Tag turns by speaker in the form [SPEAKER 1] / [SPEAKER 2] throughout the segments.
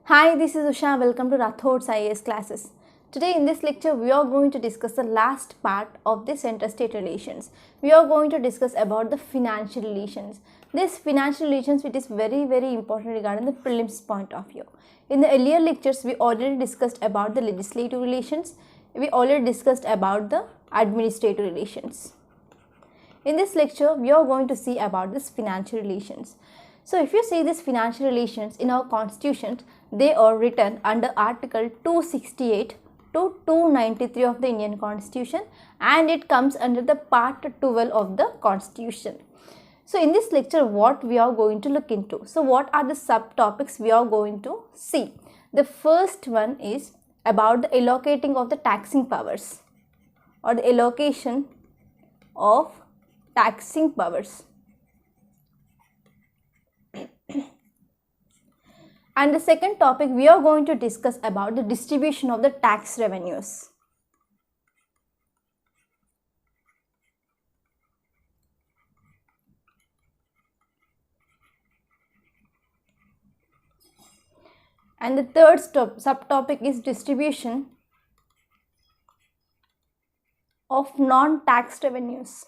[SPEAKER 1] Hi, this is Usha. Welcome to Rathod's IAS classes. Today in this lecture, we are going to discuss the last part of the center-state relations. We are going to discuss about the financial relations. This financial relations which is very important regarding the prelims point of view. In the earlier lectures, we already discussed about the legislative relations. We already discussed about the administrative relations. In this lecture, we are going to see about this financial relations. So if you see these financial relations in our constitution, they are written under Article 268 to 293 of the Indian Constitution, and it comes under the Part 12 of the Constitution. So in this lecture, what we are going to look into? So what are the subtopics we are going to see? The first one is about the allocating of the taxing powers or the allocation of taxing powers. And the second topic, we are going to discuss about the distribution of the tax revenues. And the third subtopic is distribution of non-tax revenues.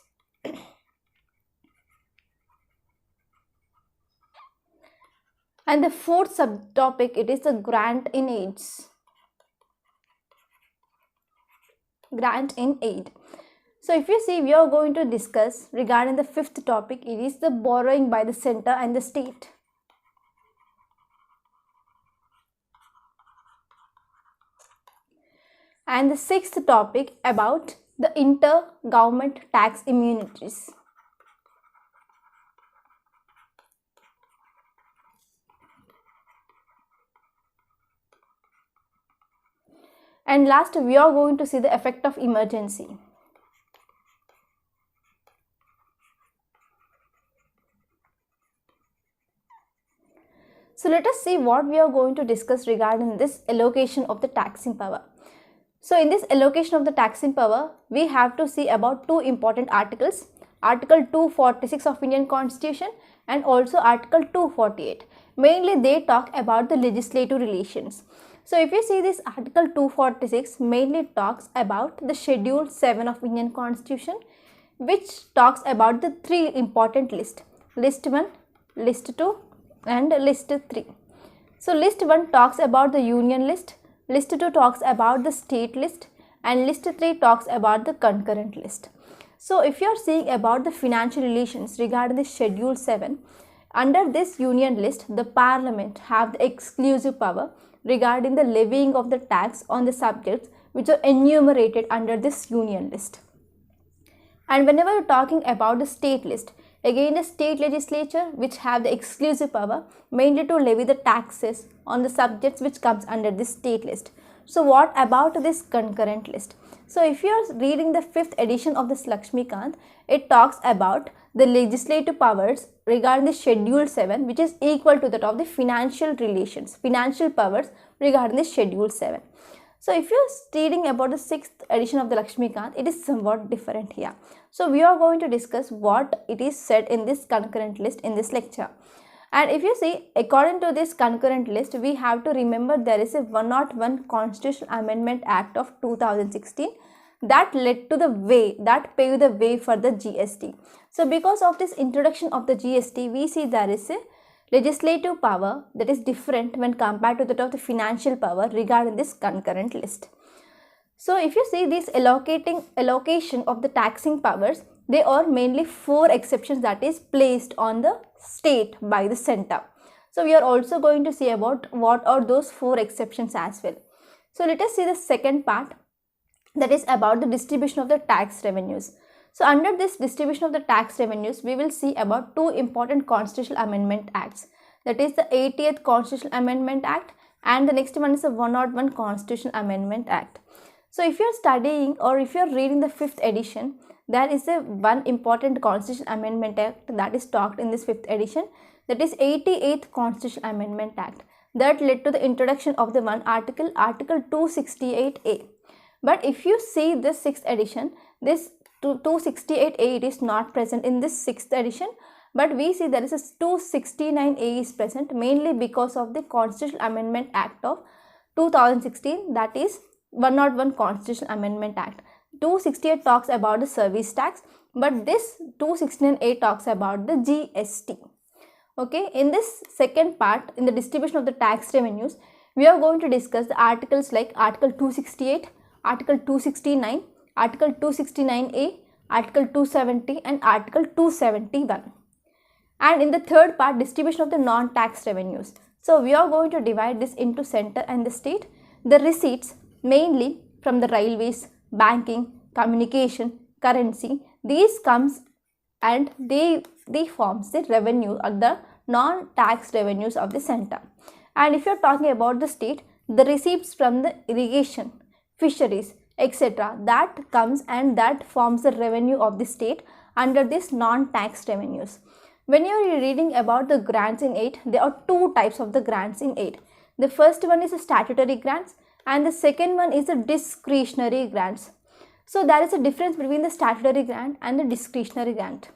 [SPEAKER 1] And the fourth subtopic, it is the grant in aids. Grant in aid. So if you see, we are going to discuss regarding the fifth topic, it is the borrowing by the center and the state. And the sixth topic about the inter-government tax immunities. And last, we are going to see the effect of emergency. So let us see what we are going to discuss regarding this allocation of the taxing power. So in this allocation of the taxing power, we have to see about two important articles. Article 246 of Indian Constitution and also Article 248. Mainly they talk about the legislative relations. So if you see this Article 246 mainly talks about the Schedule 7 of Indian Constitution, which talks about the three important lists. List 1, List 2 and List 3. So List 1 talks about the Union list, List 2 talks about the state list, and List 3 talks about the concurrent list. So if you are seeing about the financial relations regarding the Schedule 7, under this Union list, the Parliament have the exclusive power regarding the levying of the tax on the subjects which are enumerated under this Union list. And whenever you are talking about the state list, again the state legislature which have the exclusive power mainly to levy the taxes on the subjects which comes under this state list. So what about this concurrent list? So if you are reading the 5th edition of this Lakshmikant, it talks about the legislative powers regarding the Schedule 7 which is equal to that of the financial relations, financial powers regarding the Schedule 7. So if you are reading about the 6th edition of the Lakshmikant, it is somewhat different here. So we are going to discuss what it is said in this concurrent list in this lecture. And if you see, according to this concurrent list, we have to remember there is a 101 Constitutional Amendment Act of 2016 that led to the way, that paved the way for the GST. So because of this introduction of the GST, we see there is a legislative power that is different when compared to that of the financial power regarding this concurrent list. So if you see this allocation of the taxing powers, they are mainly 4 exceptions that is placed on the state by the center. So we are also going to see about what are those 4 exceptions as well. So let us see the second part, that is about the distribution of the tax revenues. So under this distribution of the tax revenues, we will see about 2 important constitutional amendment acts. That is the 80th Constitutional Amendment Act and the next one is the 101 Constitutional Amendment Act. So if you are studying or if you are reading the 5th edition, there is a one important Constitutional Amendment Act that is talked in this 5th edition, that is 88th Constitutional Amendment Act, that led to the introduction of the one article, Article 268A. But if you see this 6th edition, this 268A, it is not present in this 6th edition, but we see there is a 269A is present mainly because of the Constitutional Amendment Act of 2016, that is 101 Constitutional Amendment Act. 268 talks about the service tax, but this 269A talks about the GST. Okay, in this second part, in the distribution of the tax revenues, we are going to discuss the articles like Article 268, Article 269, Article 269A, Article 270 and Article 271. And in the third part, distribution of the non-tax revenues. So we are going to divide this into center and the state. The receipts mainly from the railways, banking, communication, currency, these comes and they forms the revenue or the non-tax revenues of the center. And if you are talking about the state, the receipts from the irrigation, fisheries, etc., that comes and that forms the revenue of the state under this non-tax revenues. When you are reading about the grants in aid, there are two types of the grants in aid. The first one is the statutory grants and the second one is the discretionary grants. So there is a difference between the statutory grant and the discretionary grant.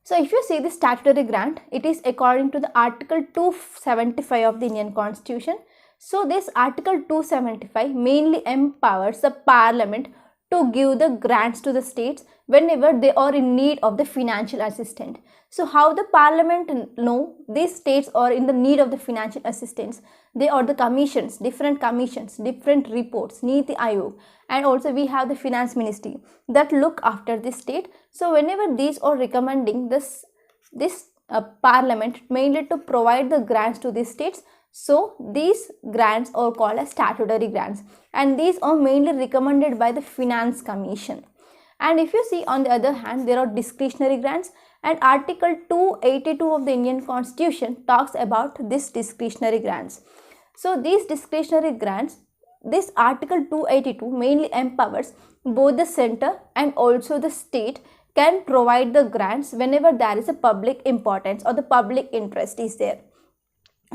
[SPEAKER 1] So if you see the statutory grant, it is according to the Article 275 of the Indian Constitution. So this Article 275 mainly empowers the Parliament to give the grants to the states whenever they are in need of the financial assistance. So how the Parliament know these states are in the need of the financial assistance? They are the commissions, different reports, Niti Aayog, and also we have the Finance Ministry that look after the state. So whenever these are recommending this Parliament mainly to provide the grants to these states, so these grants are called as statutory grants and these are mainly recommended by the Finance Commission. And if you see on the other hand, there are discretionary grants and Article 282 of the Indian Constitution talks about this discretionary grants. So these discretionary grants, this Article 282 mainly empowers both the center and also the state can provide the grants whenever there is a public importance or the public interest is there.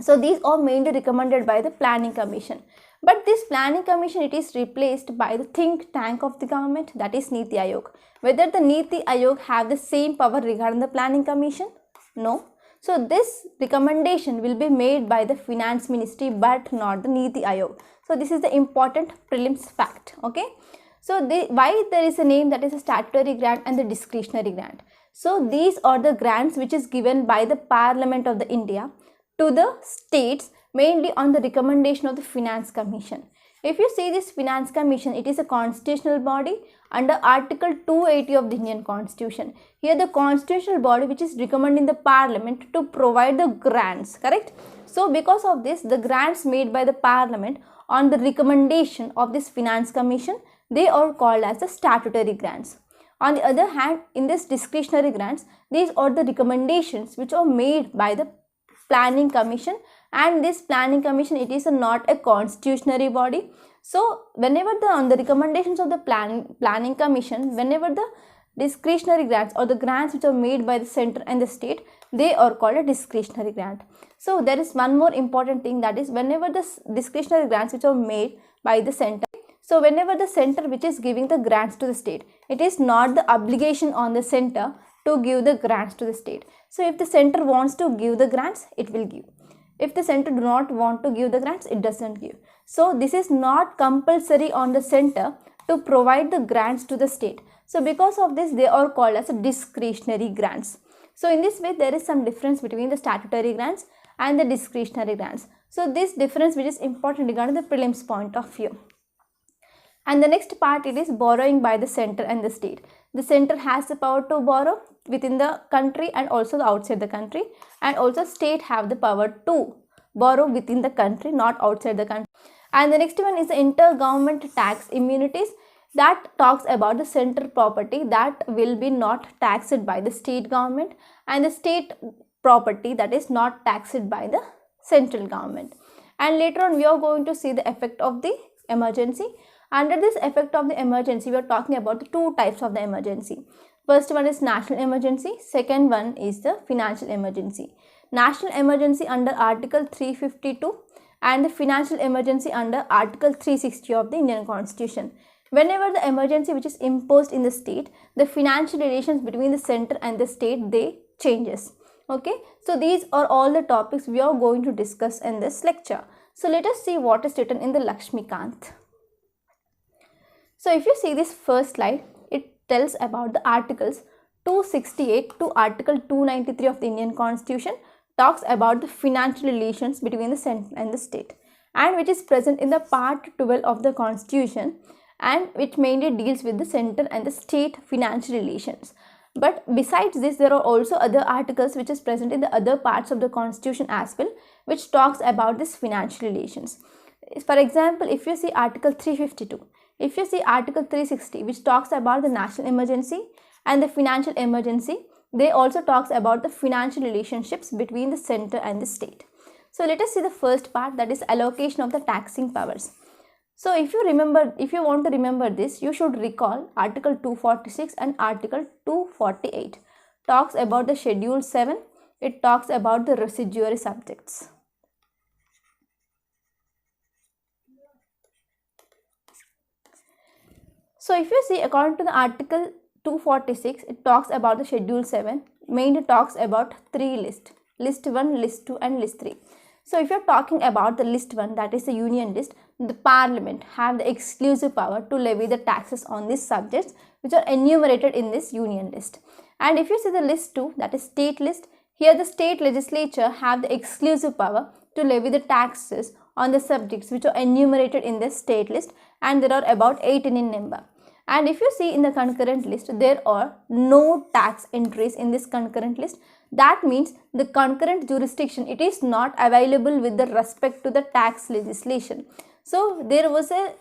[SPEAKER 1] So these are mainly recommended by the Planning Commission. But this Planning Commission, it is replaced by the think tank of the government, that is Niti Aayog. Whether the Niti Aayog have the same power regarding the Planning Commission? No. So this recommendation will be made by the Finance Ministry but not the Niti Aayog. So this is the important prelims fact. Okay. So why there is a name, that is a statutory grant and the discretionary grant. So these are the grants which is given by the Parliament of the India to the states mainly on the recommendation of the Finance Commission. If you see this Finance Commission, it is a constitutional body under Article 280 of the Indian Constitution. Here the constitutional body which is recommending the Parliament to provide the grants, correct? So because of this, the grants made by the Parliament on the recommendation of this Finance Commission, they are called as the statutory grants. On the other hand, in this discretionary grants, these are the recommendations which are made by the Planning Commission, and this Planning Commission, it is not a constitutionary body. So whenever on the recommendations of the Planning Commission, whenever the discretionary grants or the grants which are made by the center and the state, they are called a discretionary grant. So there is one more important thing, that is whenever the discretionary grants which are made by the center, so whenever the center which is giving the grants to the state, it is not the obligation on the center to give the grants to the state. So if the center wants to give the grants, it will give. If the center do not want to give the grants, it doesn't give. So this is not compulsory on the center to provide the grants to the state. So because of this, they are called as discretionary grants. So in this way, there is some difference between the statutory grants and the discretionary grants. So this difference which is important regarding the prelims point of view. And the next part, it is borrowing by the center and the state. The center has the power to borrow within the country and also outside the country, and also state have the power to borrow within the country, not outside the country. And the next one is the intergovernment tax immunities, that talks about the center property that will be not taxed by the state government, and the state property that is not taxed by the central government. And later on we are going to see the effect of the emergency. Under this effect of the emergency, we are talking about the two types of the emergency. First one is national emergency, second one is the financial emergency. National emergency under Article 352 and the financial emergency under Article 360 of the Indian Constitution. Whenever the emergency which is imposed in the state, the financial relations between the center and the state, they changes. Okay, so these are all the topics we are going to discuss in this lecture. So let us see what is written in the Lakshmikant. So if you see this first slide, it tells about the articles 268 to article 293 of the Indian Constitution, talks about the financial relations between the center and the state, and which is present in the part 12 of the Constitution, and which mainly deals with the center and the state financial relations. But besides this, there are also other articles which is present in the other parts of the Constitution as well, which talks about this financial relations. For example, if you see article 352, if you see article 360, which talks about the national emergency and the financial emergency, they also talks about the financial relationships between the center and the state. So let us see the first part, that is allocation of the taxing powers. So if you want to remember this, you should recall article 246 and article 248 talks about the schedule 7. It talks about the residuary subjects. So if you see, according to the article 246, it talks about the schedule 7, mainly talks about 3 lists, list 1, list 2 and list 3. So if you are talking about the list 1, that is the union list, the parliament have the exclusive power to levy the taxes on these subjects which are enumerated in this union list. And if you see the list 2, that is state list, here the state legislature have the exclusive power to levy the taxes on the subjects which are enumerated in the state list, and there are about 18 in number. And if you see in the concurrent list, there are no tax entries in this concurrent list. That means the concurrent jurisdiction, it is not available with the respect to the tax legislation. So there was a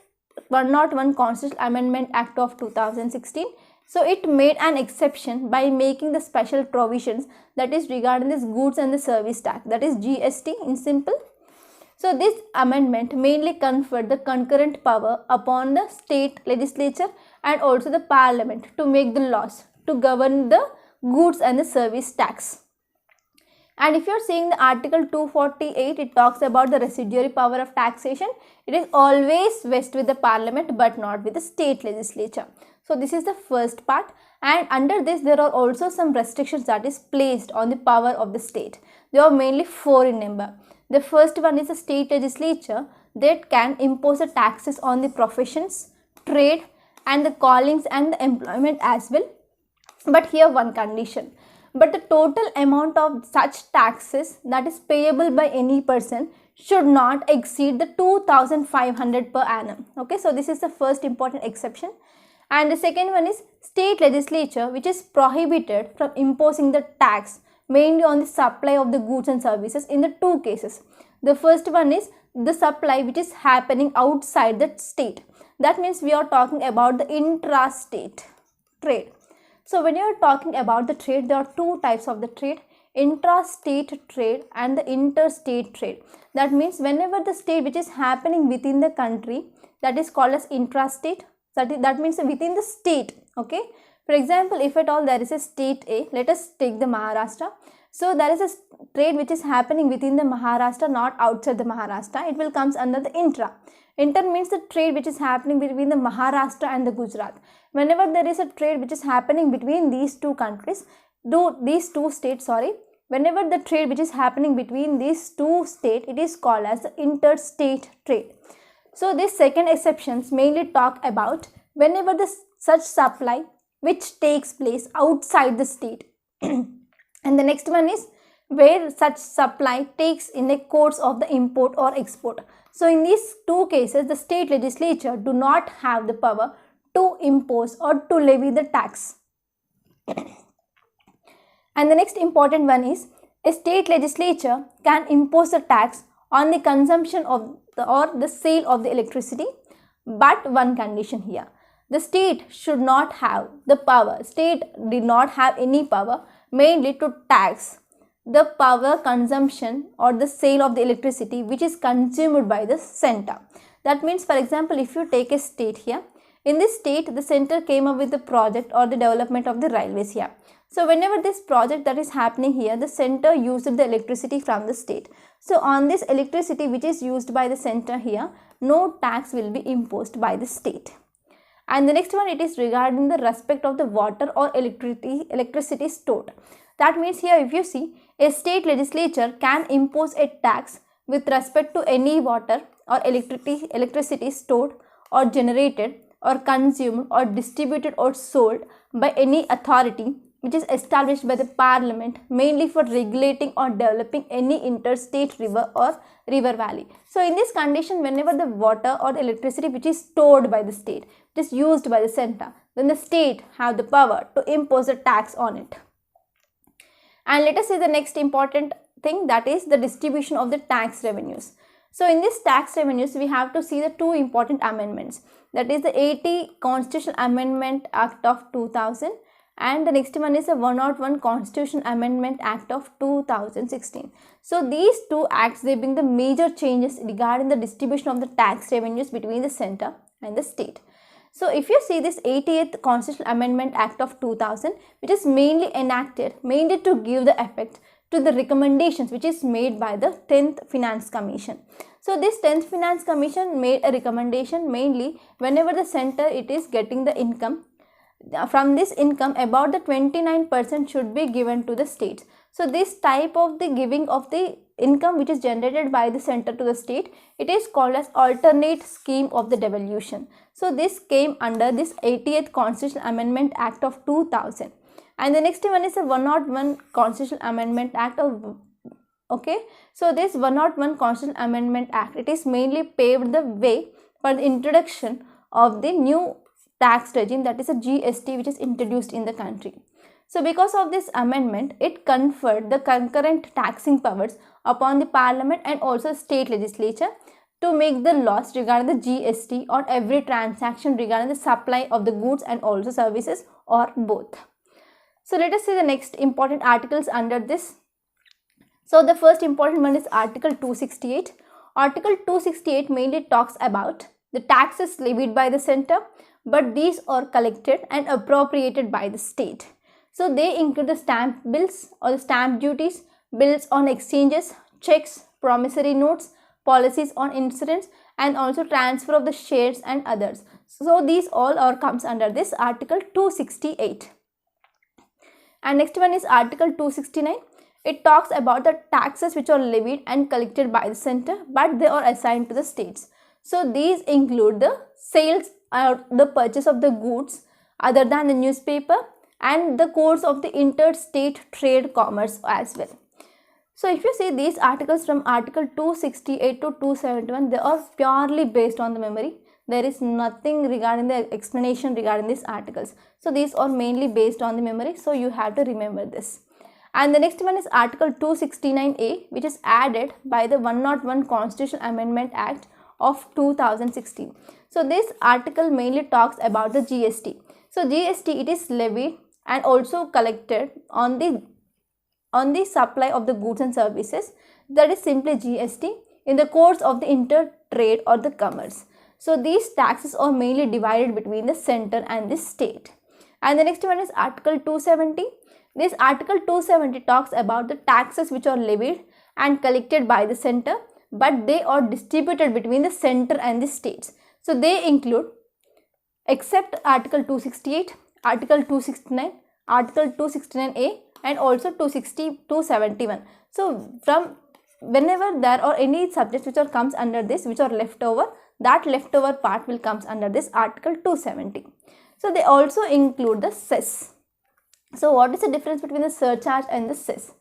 [SPEAKER 1] 101 Constitutional Amendment Act of 2016. So it made an exception by making the special provisions, that is regarding this goods and the service tax, that is GST in simple. So this amendment mainly conferred the concurrent power upon the state legislature and also the parliament to make the laws to govern the goods and the service tax. And if you are seeing the article 248, it talks about the residuary power of taxation. It is always vested with the parliament but not with the state legislature. So this is the first part, and under this there are also some restrictions that is placed on the power of the state. They are mainly 4 in number. The first one is the state legislature that can impose the taxes on the professions, trade and the callings and the employment as well. But here one condition. But the total amount of such taxes that is payable by any person should not exceed the 2,500 per annum. Okay, so this is the first important exception. And the second one is state legislature, which is prohibited from imposing the tax mainly on the supply of the goods and services in the 2 cases. The first one is the supply which is happening outside the state. That means we are talking about the intrastate trade. So when you are talking about the trade, there are 2 types of the trade, intrastate trade and the interstate trade. That means whenever the state which is happening within the country, that is called as intrastate. That means within the state. Okay. For example, if at all there is a state A, let us take the Maharashtra. So there is a trade which is happening within the Maharashtra, not outside the Maharashtra. It will comes under the intra. Inter means the trade which is happening between the Maharashtra and the Gujarat. Whenever there is a trade which is happening between these 2 countries, whenever the trade which is happening between these 2 states, it is called as the interstate trade. So these second exceptions mainly talk about whenever such supply which takes place outside the state. And the next one is where such supply takes in a course of the import or export. So in these 2 cases, the state legislature do not have the power to impose or to levy the tax. And the next important one is a state legislature can impose the tax on the consumption of the sale of the electricity, but one condition here. The state should not have the power, state did not have any power mainly to tax the power consumption or the sale of the electricity which is consumed by the center. That means, for example, if you take a state here, in this state the center came up with the project or the development of the railways here. So whenever this project that is happening here, the center used the electricity from the state. So on this electricity which is used by the center here, no tax will be imposed by the state. And the next one, it is regarding the respect of the water or electricity stored. That means here if you see, a state legislature can impose a tax with respect to any water or electricity stored or generated or consumed or distributed or sold by any authority which is established by the parliament, mainly for regulating or developing any interstate river or river valley. So in this condition, whenever the water or electricity which is stored by the state, which is used by the center, then the state have the power to impose a tax on it. And let us see the next important thing, that is the distribution of the tax revenues. So in this tax revenues, we have to see the two important amendments, that is the 80 Constitutional Amendment Act of 2000 and the next one is the 101 Constitution Amendment Act of 2016. So these two acts, they bring the major changes regarding the distribution of the tax revenues between the center and the state. So if you see this 88th Constitutional Amendment Act of 2000, which is mainly enacted mainly to give the effect to the recommendations which is made by the 10th Finance Commission. So this 10th Finance Commission made a recommendation mainly whenever the center it is getting the income, from this income about the 29% should be given to the states. So this type of the giving of the income which is generated by the center to the state, it is called as alternate scheme of the devolution. So this came under this 80th Constitutional Amendment Act of 2000. And the next one is the 101 Constitutional Amendment Act of, okay. So this 101 Constitutional Amendment Act, it is mainly paved the way for the introduction of the new tax regime, that is a GST, which is introduced in the country. So because of this amendment, it conferred the concurrent taxing powers upon the parliament and also state legislature to make the laws regarding the GST on every transaction regarding the supply of the goods and also services or both. So let us see the next important articles under this. So the first important one is Article 268. Article 268 mainly talks about the taxes levied by the center, but these are collected and appropriated by the state. So they include the stamp bills or the stamp duties, bills on exchanges, checks, promissory notes, policies on insurance, and also transfer of the shares and others. So these all are comes under this Article 268. And next one is Article 269. It talks about the taxes which are levied and collected by the center, but they are assigned to the states. So these include the sales or the purchase of the goods other than the newspaper and the course of the interstate trade commerce as well. So if you see these articles from Article 268 to 271, they are purely based on the memory. There is nothing regarding the explanation regarding these articles. So these are mainly based on the memory. So you have to remember this. And the next one is Article 269A, which is added by the 101 Constitutional Amendment Act of 2016. So this article mainly talks about the GST. So GST, it is levied and also collected on the supply of the goods and services, that is simply GST, in the course of the inter-trade or the commerce. So these taxes are mainly divided between the center and the state. And the next one is Article 270. This Article 270 talks about the taxes which are levied and collected by the center, but they are distributed between the center and the states. So they include, except Article 268, Article 269, Article 269A and also 271. So from whenever there are any subjects which are comes under this, which are left over, that leftover part will comes under this Article 270. So they also include the cess. So what is the difference between the surcharge and the cess?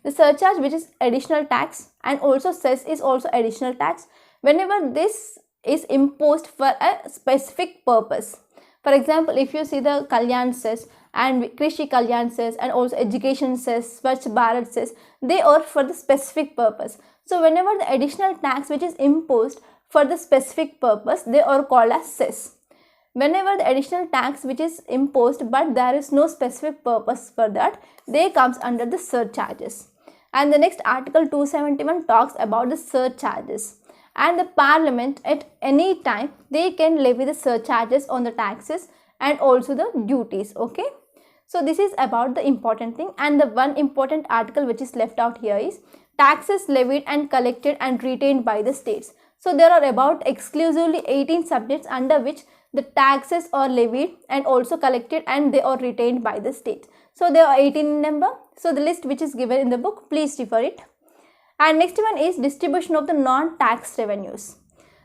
[SPEAKER 1] The surcharge, which is additional tax, and also cess is also additional tax whenever this is imposed for a specific purpose. For example, if you see the Kalyan cess and Krishi Kalyan cess and also education cess, Swachh Bharat cess, they are for the specific purpose. So whenever the additional tax which is imposed for the specific purpose, they are called as cess. Whenever the additional tax which is imposed but there is no specific purpose for that, they comes under the surcharges. And the next Article 271 talks about the surcharges. And the parliament at any time, they can levy the surcharges on the taxes and also the duties, okay. So this is about the important thing. And the one important article which is left out here is taxes levied and collected and retained by the states. So there are about exclusively 18 subjects under which the taxes are levied and also collected and they are retained by the state. So they are 18 in number. So the list which is given in the book, please refer it. And next one is distribution of the non-tax revenues.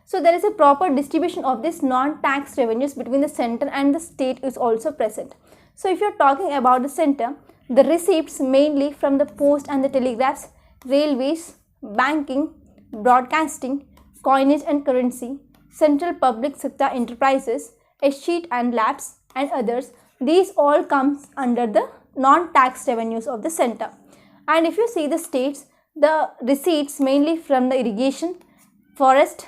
[SPEAKER 1] So there is a proper distribution of this non-tax revenues between the center and the state is also present. So if you are talking about the center, the receipts mainly from the post and the telegraphs, railways, banking, broadcasting, coinage and currency, central public sector enterprises, escheat and labs and others, these all comes under the non-tax revenues of the center. And if you see the states, the receipts mainly from the irrigation, forest,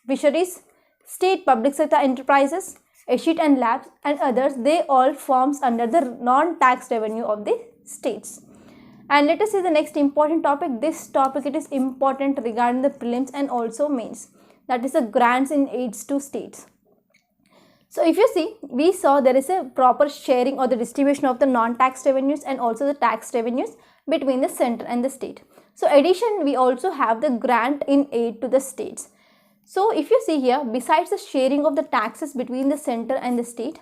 [SPEAKER 1] fisheries, state public sector enterprises, escheat and labs and others, they all forms under the non-tax revenue of the states. And let us see the next important topic. This topic, it is important regarding the prelims and also mains, that is the grants and aids to states. So if you see, we saw there is a proper sharing or the distribution of the non-tax revenues and also the tax revenues between the center and the state. So addition, we also have the grant in aid to the states. So if you see here, besides the sharing of the taxes between the center and the state,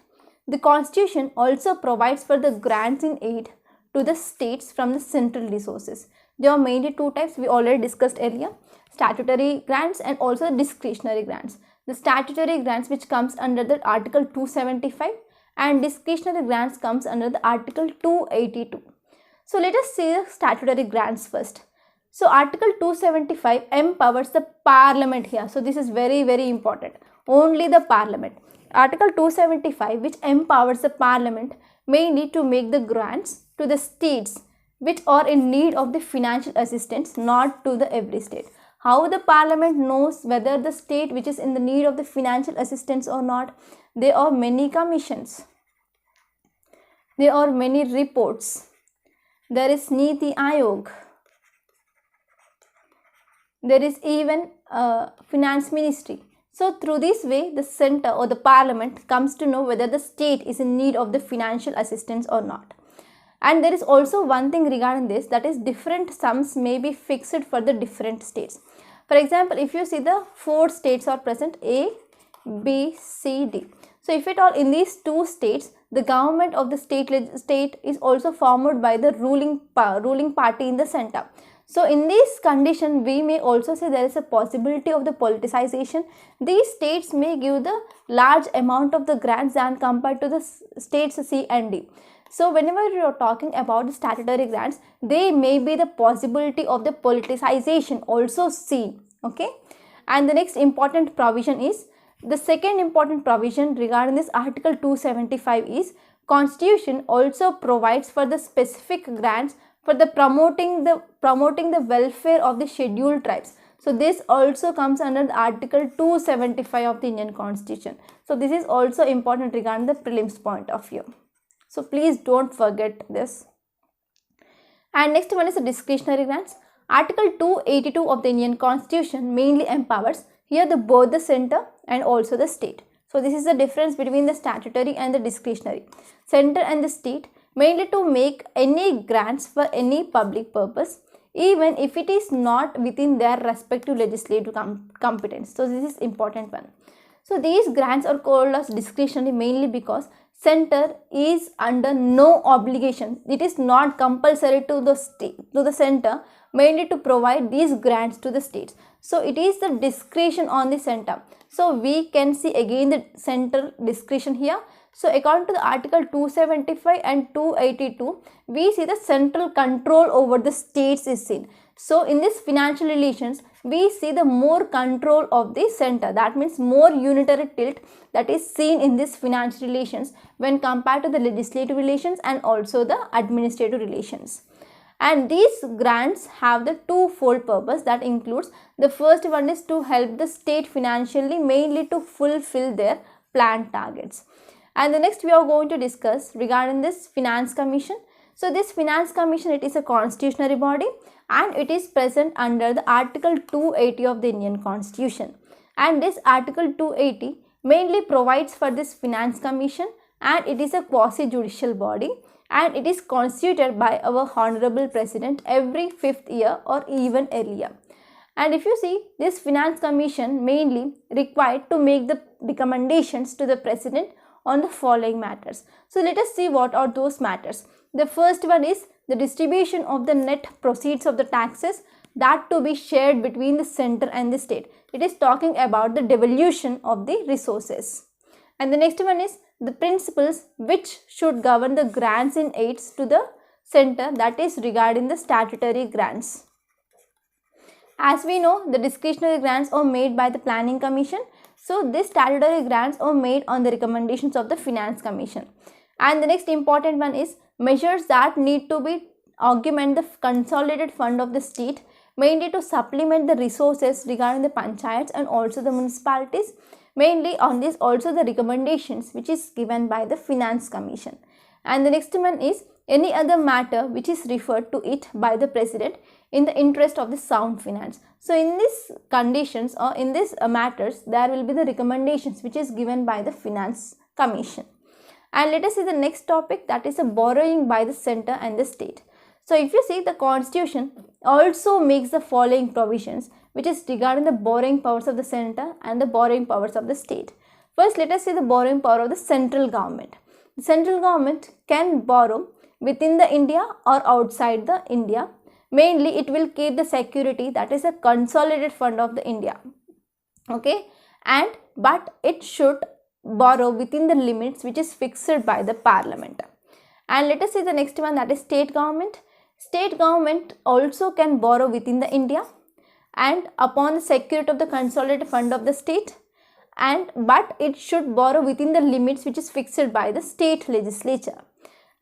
[SPEAKER 1] the constitution also provides for the grants in aid to the states from the central resources. There are mainly two types we already discussed earlier, statutory grants and also the discretionary grants. The statutory grants which comes under the article 275 and discretionary grants comes under the article 282. So let us see the statutory grants first. So article 275 empowers the parliament here. So this is very, very important. Only the parliament. Article 275 which empowers the parliament mainly to make the grants to the states which are in need of the financial assistance, not to the every state. How the parliament knows whether the state which is in the need of the financial assistance or not? There are many commissions. There are many reports. There is Niti Aayog. There is even finance ministry. So through this way, the center or the parliament comes to know whether the state is in need of the financial assistance or not. And there is also one thing regarding this, that is different sums may be fixed for the different states. For example, if you see the 4 states are present, A, B, C, D. So if at all in these 2 states, the government of the state is also formed by the ruling party in the center. So in this condition, we may also say there is a possibility of the politicization. These states may give the large amount of the grants than compared to the states C and D. So whenever you are talking about the statutory grants, they may be the possibility of the politicization also seen. Okay. And the next important provision is, the second important provision regarding this article 275 is, Constitution also provides for the specific grants for the promoting the welfare of the scheduled tribes. So this also comes under the article 275 of the Indian Constitution. So this is also important regarding the prelims point of view. So please don't forget this. And next one is the discretionary grants. Article 282 of the Indian Constitution mainly empowers here both the center and also the state. So this is the difference between the statutory and the discretionary. Center and the state mainly to make any grants for any public purpose, even if it is not within their respective legislative competence. So this is important one. So these grants are called as discretionary mainly because center is under no obligation. It is not compulsory to the state, to the center, mainly to provide these grants to the states. So it is the discretion on the center. So we can see again the center discretion here. So according to the article 275 and 282, we see the central control over the states is seen. So in this financial relations, we see the more control of the center. That means more unitary tilt that is seen in this financial relations when compared to the legislative relations and also the administrative relations. And these grants have the twofold purpose that includes, the first one is to help the state financially, mainly to fulfill their planned targets. And the next we are going to discuss regarding this Finance Commission. So this Finance Commission, it is a constitutional body and it is present under the article 280 of the Indian Constitution. And this article 280 mainly provides for this Finance Commission, and it is a quasi-judicial body and it is constituted by our Honorable President every 5th year or even earlier. And if you see, this finance commission mainly required to make the recommendations to the president on the following matters. So let us see what are those matters. The first one is the distribution of the net proceeds of the taxes, that to be shared between the center and the state. It is talking about the devolution of the resources. And the next one is the principles which should govern the grants and aids to the center, that is regarding the statutory grants. As we know, the discretionary grants are made by the Planning Commission. So, these statutory grants are made on the recommendations of the Finance Commission. And the next important one is measures that need to be augment the consolidated fund of the state, mainly to supplement the resources regarding the panchayats and also the municipalities. Mainly on this also the recommendations which is given by the Finance Commission. And the next one is any other matter which is referred to it by the president in the interest of the sound finance. So in these conditions or in these matters, there will be the recommendations which is given by the Finance Commission. And let us see the next topic, that is a borrowing by the center and the state. So if you see, the constitution also makes the following provisions which is regarding the borrowing powers of the center and the borrowing powers of the state. First, let us see the borrowing power of the central government. The central government can borrow within the India or outside the India. Mainly it will keep the security, that is a consolidated fund of the India. Okay, and but it should borrow within the limits which is fixed by the parliament. And let us see the next one, that is state government. State government also can borrow within the India and upon the security of the consolidated fund of the state, and but it should borrow within the limits which is fixed by the state legislature.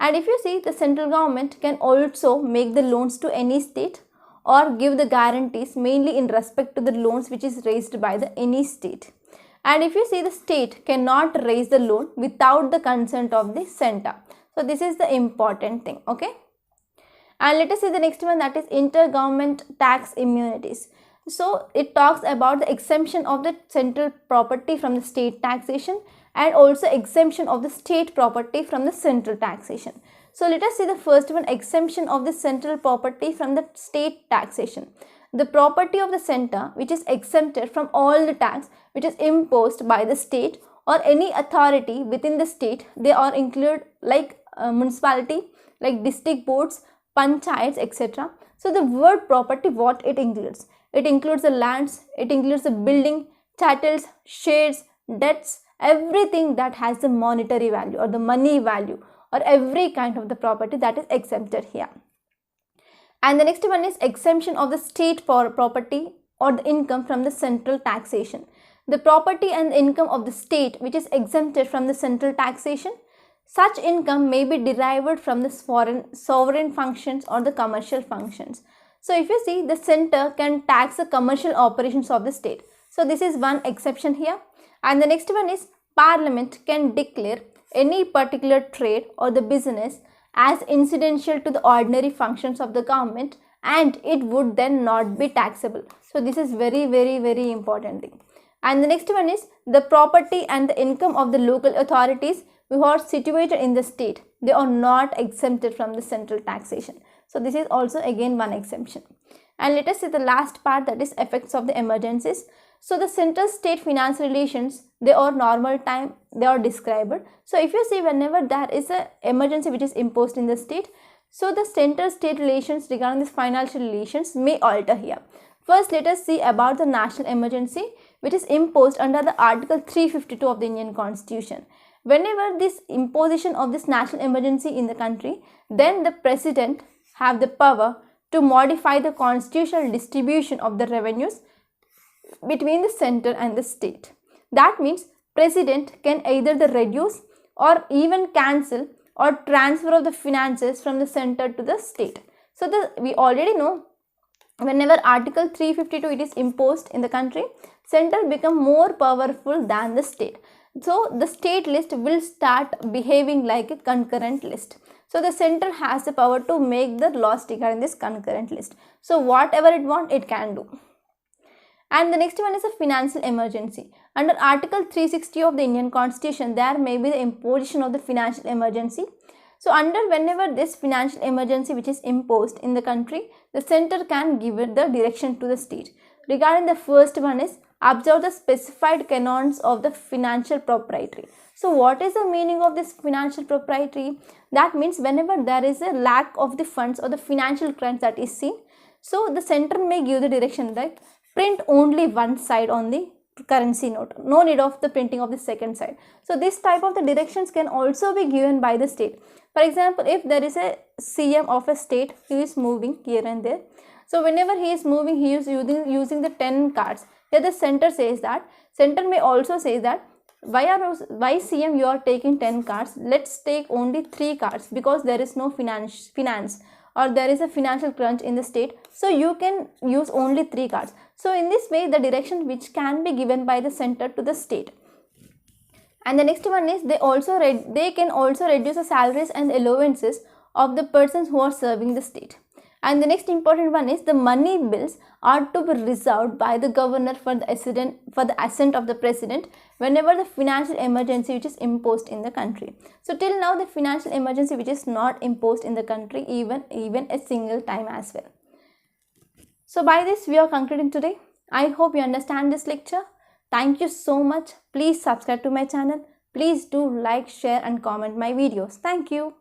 [SPEAKER 1] And if you see, the central government can also make the loans to any state or give the guarantees mainly in respect to the loans which is raised by the any state. And if you see, the state cannot raise the loan without the consent of the center. So this is the important thing. Okay. And let us see the next one, that is intergovernment tax immunities. So it talks about the exemption of the central property from the state taxation and also exemption of the state property from the central taxation. So let us see the first one, exemption of the central property from the state taxation. The property of the center which is exempted from all the tax which is imposed by the state or any authority within the state, they are included like municipality, like district boards, panchayats, etc. So the word property, what it includes? It includes the lands, it includes the building, chattels, shares, debts, everything that has the monetary value or the money value or every kind of the property that is exempted here. And the next one is exemption of the state property or the income from the central taxation. The property and the income of the state which is exempted from the central taxation, such income may be derived from the sovereign functions or the commercial functions. So if you see, the center can tax the commercial operations of the state. So this is one exception here. And the next one is Parliament can declare any particular trade or the business as incidental to the ordinary functions of the government and it would then not be taxable. So this is very important thing. And the next one is the property and the income of the local authorities who are situated in the state, they are not exempted from the central taxation. So this is also again one exemption. And let us see the last part, that is effects of the emergencies. So the central state finance relations, they are normal time, they are described. So if you see, whenever there is an emergency which is imposed in the state, so the central state relations regarding this financial relations may alter here. First, let us see about the national emergency which is imposed under the Article 352 of the Indian Constitution. Whenever this imposition of this national emergency in the country, then the president have the power to modify the constitutional distribution of the revenues between the center and the state. That means president can either reduce or even cancel or transfer of the finances from the center to the state. So we already know, whenever Article 352 it is imposed in the country, center become more powerful than the state. So the state list will start behaving like a concurrent list. So the center has the power to make the laws regarding this concurrent list. So whatever it wants, it can do. And the next one is a financial emergency. Under Article 360 of the Indian Constitution, there may be the imposition of the financial emergency. So whenever this financial emergency which is imposed in the country, the center can give it the direction to the state. Regarding the first one is observe the specified canons of the financial propriety. So what is the meaning of this financial propriety? That means whenever there is a lack of the funds or the financial crunch that is seen, so the center may give the direction that print only one side on the currency note, no need of the printing of the second side. So this type of the directions can also be given by the state. For example, if there is a CM of a state who is moving here and there, so whenever he is moving, he is using the 10 cards. Here the center says that, center may also say that why CM you are taking 10 cards, let's take only 3 cards because there is no finance or there is a financial crunch in the state, so you can use only 3 cards. So in this way, the direction which can be given by the center to the state. And the next one is they can also reduce the salaries and allowances of the persons who are serving the state. And the next important one is the money bills are to be reserved by the governor for the assent of the president whenever the financial emergency which is imposed in the country. So till now, the financial emergency which is not imposed in the country even a single time as well. So by this we are concluding today. I hope you understand this lecture. Thank you so much. Please subscribe to my channel. Please do like, share and comment my videos. Thank you.